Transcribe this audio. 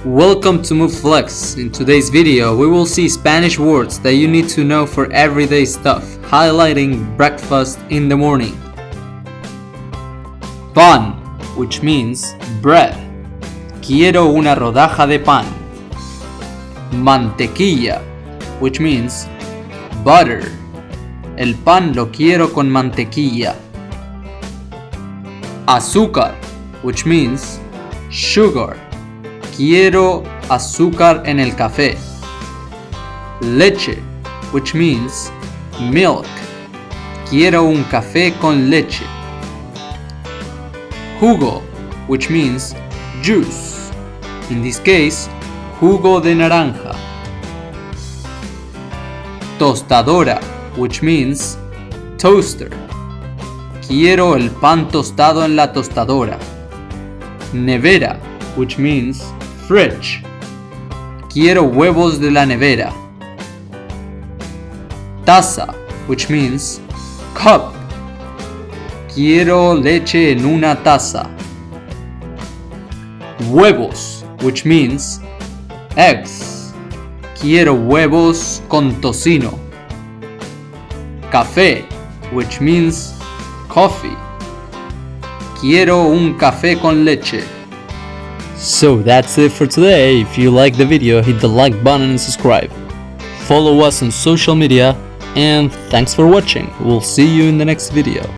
Welcome to Move Flex. In today's video, we will see Spanish words that you need to know for everyday stuff, highlighting breakfast in the morning. Pan, which means bread. Quiero una rodaja de pan. Mantequilla, which means butter. El pan lo quiero con mantequilla. Azúcar, which means sugar. Quiero azúcar en el café. Leche, which means milk. Quiero un café con leche. Jugo, which means juice. In this case, jugo de naranja. Tostadora, which means toaster. Quiero el pan tostado en la tostadora. Nevera, which means fridge. Quiero huevos de la nevera. Taza, which means cup. Quiero leche en una taza. Huevos, which means eggs. Quiero huevos con tocino. Café, which means coffee. Quiero un café con leche. So that's it for today. If you like the video, hit the like button and subscribe. Follow us on social media, and thanks for watching. We'll see you in the next video.